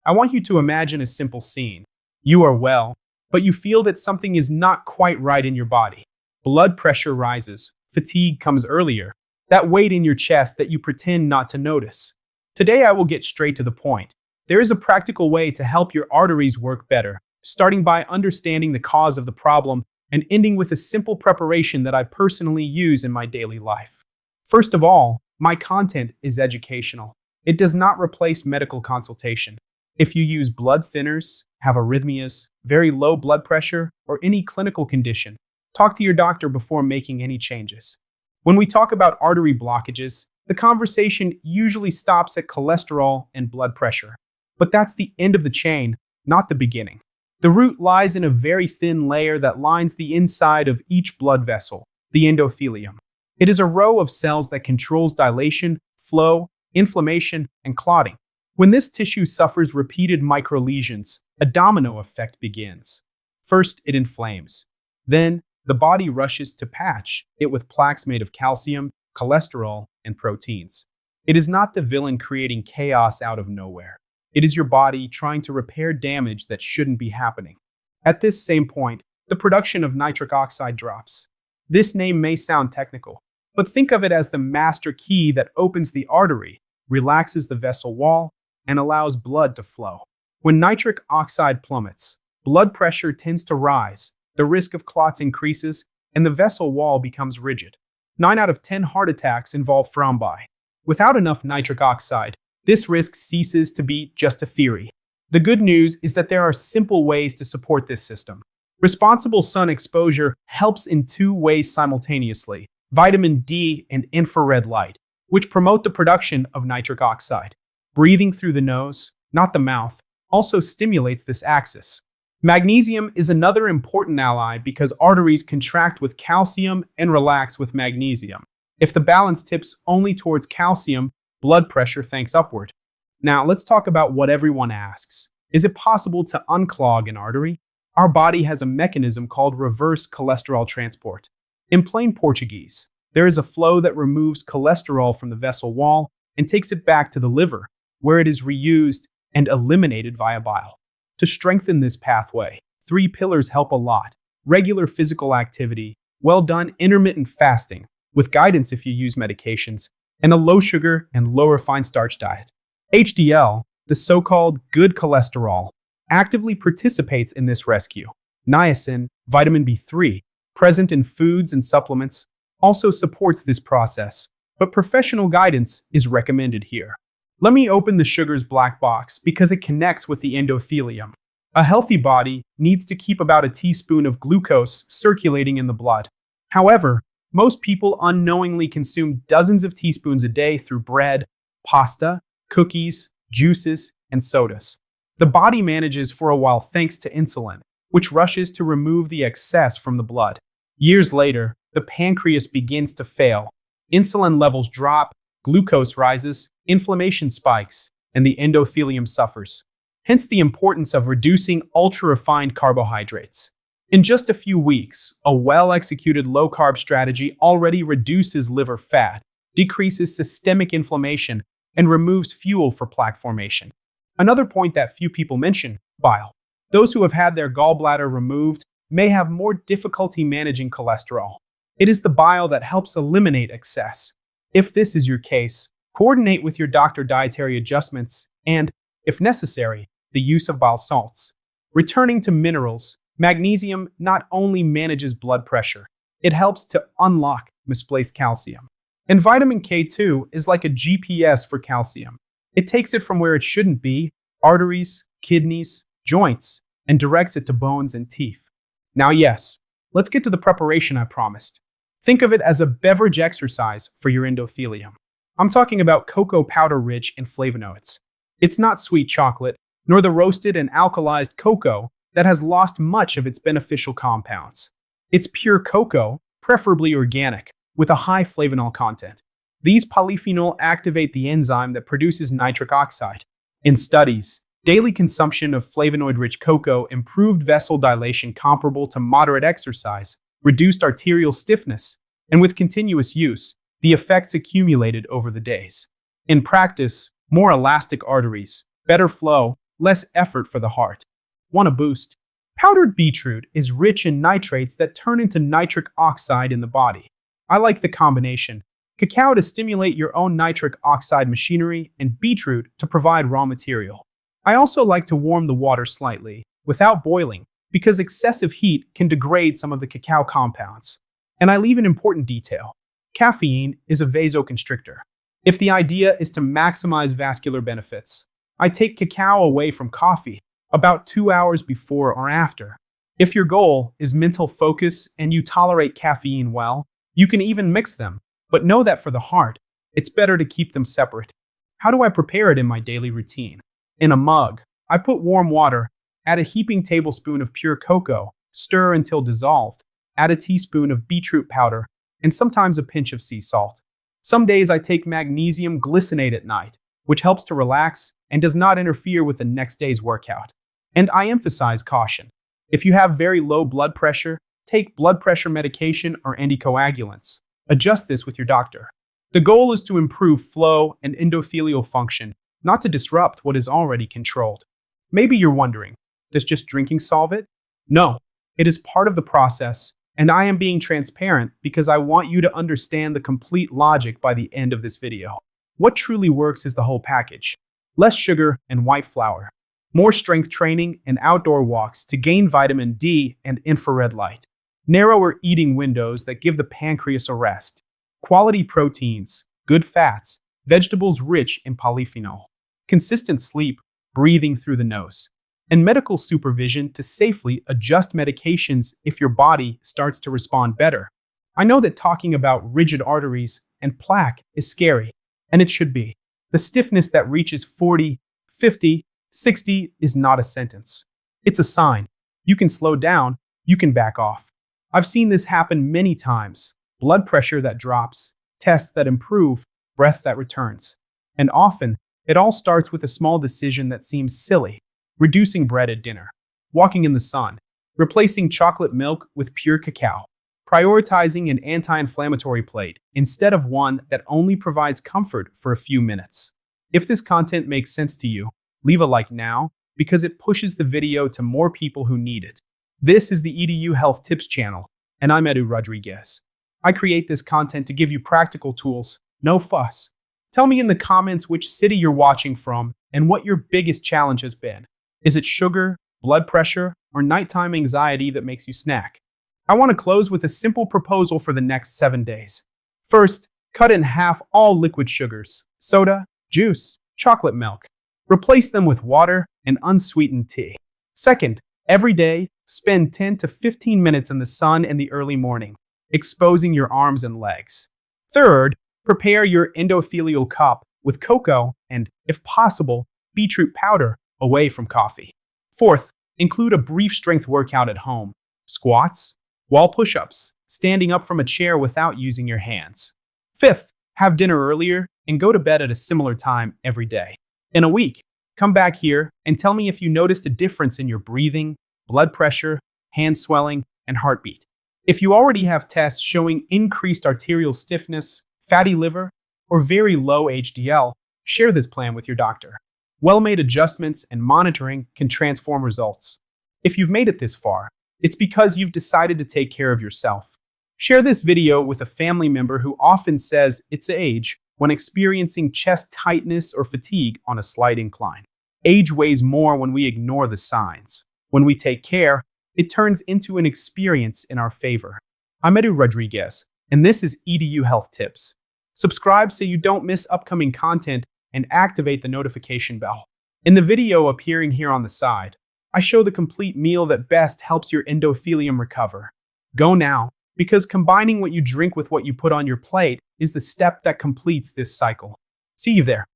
I want you to imagine a simple scene. You are well, but you feel that something is not quite right in your body. Blood pressure rises, fatigue comes earlier, that weight in your chest that you pretend not to notice. Today I will get straight to the point. There is a practical way to help your arteries work better, starting by understanding the cause of the problem and ending with a simple preparation that I personally use in my daily life. First of all, my content is educational. It does not replace medical consultation. If you use blood thinners, have arrhythmias, very low blood pressure, or any clinical condition, talk to your doctor before making any changes. When we talk about artery blockages, the conversation usually stops at cholesterol and blood pressure. But that's the end of the chain, not the beginning. The root lies in a very thin layer that lines the inside of each blood vessel, the endothelium. It is a row of cells that controls dilation, flow, inflammation, and clotting. When this tissue suffers repeated microlesions, a domino effect begins. First, it inflames. Then, the body rushes to patch it with plaques made of calcium, cholesterol, and proteins. It is not the villain creating chaos out of nowhere. It is your body trying to repair damage that shouldn't be happening. At this same point, the production of nitric oxide drops. This name may sound technical, but think of it as the master key that opens the artery, relaxes the vessel wall, and allows blood to flow. When nitric oxide plummets, blood pressure tends to rise, the risk of clots increases, and the vessel wall becomes rigid. 9 out of 10 heart attacks involve thrombi. Without enough nitric oxide, this risk ceases to be just a theory. The good news is that there are simple ways to support this system. Responsible sun exposure helps in 2 ways simultaneously: vitamin D and infrared light, which promote the production of nitric oxide. Breathing through the nose, not the mouth, also stimulates this axis. Magnesium is another important ally because arteries contract with calcium and relax with magnesium. If the balance tips only towards calcium, blood pressure thanks upward. Now, let's talk about what everyone asks. Is it possible to unclog an artery? Our body has a mechanism called reverse cholesterol transport. In plain Portuguese, there is a flow that removes cholesterol from the vessel wall and takes it back to the liver, where it is reused and eliminated via bile. To strengthen this pathway, 3 pillars help a lot: regular physical activity, well-done intermittent fasting, with guidance if you use medications, and a low sugar and low refined starch diet. HDL, the so-called good cholesterol, actively participates in this rescue. Niacin, vitamin B3, present in foods and supplements, also supports this process, but professional guidance is recommended here. Let me open the sugar's black box because it connects with the endothelium. A healthy body needs to keep about a teaspoon of glucose circulating in the blood. However, most people unknowingly consume dozens of teaspoons a day through bread, pasta, cookies, juices, and sodas. The body manages for a while thanks to insulin, which rushes to remove the excess from the blood. Years later, the pancreas begins to fail. Insulin levels drop, glucose rises, inflammation spikes, and the endothelium suffers. Hence the importance of reducing ultra-refined carbohydrates. In just a few weeks, a well-executed low-carb strategy already reduces liver fat, decreases systemic inflammation, and removes fuel for plaque formation. Another point that few people mention: bile. Those who have had their gallbladder removed may have more difficulty managing cholesterol. It is the bile that helps eliminate excess. If this is your case, coordinate with your doctor dietary adjustments and, if necessary, the use of bile salts. Returning to minerals, magnesium not only manages blood pressure, it helps to unlock misplaced calcium. And vitamin K2 is like a GPS for calcium. It takes it from where it shouldn't be, arteries, kidneys, joints, and directs it to bones and teeth. Now yes, let's get to the preparation I promised. Think of it as a beverage exercise for your endothelium. I'm talking about cocoa powder rich in flavonoids. It's not sweet chocolate, nor the roasted and alkalized cocoa that has lost much of its beneficial compounds. It's pure cocoa, preferably organic, with a high flavonol content. These polyphenol activate the enzyme that produces nitric oxide. In studies, daily consumption of flavonoid-rich cocoa improved vessel dilation comparable to moderate exercise, reduced arterial stiffness, and with continuous use, the effects accumulated over the days. In practice, more elastic arteries, better flow, less effort for the heart. Want a boost? Powdered beetroot is rich in nitrates that turn into nitric oxide in the body. I like the combination. Cacao to stimulate your own nitric oxide machinery and beetroot to provide raw material. I also like to warm the water slightly, without boiling, because excessive heat can degrade some of the cacao compounds. And I leave an important detail. Caffeine is a vasoconstrictor. If the idea is to maximize vascular benefits, I take cacao away from coffee about 2 hours before or after. If your goal is mental focus and you tolerate caffeine well, you can even mix them, but know that for the heart, it's better to keep them separate. How do I prepare it in my daily routine? In a mug, I put warm water, add a heaping tablespoon of pure cocoa, stir until dissolved, add a teaspoon of beetroot powder, and sometimes a pinch of sea salt. Some days I take magnesium glycinate at night, which helps to relax and does not interfere with the next day's workout. And I emphasize caution. If you have very low blood pressure, take blood pressure medication or anticoagulants. Adjust this with your doctor. The goal is to improve flow and endothelial function, not to disrupt what is already controlled. Maybe you're wondering, does just drinking solve it? No, it is part of the process, and I am being transparent because I want you to understand the complete logic by the end of this video. What truly works is the whole package. Less sugar and white flour. More strength training and outdoor walks to gain vitamin D and infrared light. Narrower eating windows that give the pancreas a rest. Quality proteins, good fats, vegetables rich in polyphenol. Consistent sleep, breathing through the nose. And medical supervision to safely adjust medications if your body starts to respond better. I know that talking about rigid arteries and plaque is scary, and it should be. The stiffness that reaches 40, 50, 60 is not a sentence. It's a sign. You can slow down, you can back off. I've seen this happen many times. Blood pressure that drops, tests that improve, breath that returns. And often, it all starts with a small decision that seems silly. Reducing bread at dinner, walking in the sun, replacing chocolate milk with pure cacao, prioritizing an anti-inflammatory plate instead of one that only provides comfort for a few minutes. If this content makes sense to you, leave a like now because it pushes the video to more people who need it. This is the EDU Health Tips channel, and I'm Edu Rodriguez. I create this content to give you practical tools, no fuss. Tell me in the comments which city you're watching from and what your biggest challenge has been. Is it sugar, blood pressure, or nighttime anxiety that makes you snack? I want to close with a simple proposal for the next 7 days. First, cut in half all liquid sugars, soda, juice, chocolate milk. Replace them with water and unsweetened tea. Second, every day, spend 10 to 15 minutes in the sun in the early morning, exposing your arms and legs. Third, prepare your endothelial cup with cocoa and, if possible, beetroot powder away from coffee. Fourth, include a brief strength workout at home. Squats, wall push-ups, standing up from a chair without using your hands. Fifth, have dinner earlier and go to bed at a similar time every day. In a week, come back here and tell me if you noticed a difference in your breathing, blood pressure, hand swelling, and heartbeat. If you already have tests showing increased arterial stiffness, fatty liver, or very low HDL, share this plan with your doctor. Well-made adjustments and monitoring can transform results. If you've made it this far, it's because you've decided to take care of yourself. Share this video with a family member who often says it's age when experiencing chest tightness or fatigue on a slight incline. Age weighs more when we ignore the signs. When we take care, it turns into an experience in our favor. I'm Edu Rodriguez, and this is EDU Health Tips. Subscribe so you don't miss upcoming content and activate the notification bell. In the video appearing here on the side, I show the complete meal that best helps your endothelium recover. Go now, because combining what you drink with what you put on your plate is the step that completes this cycle. See you there.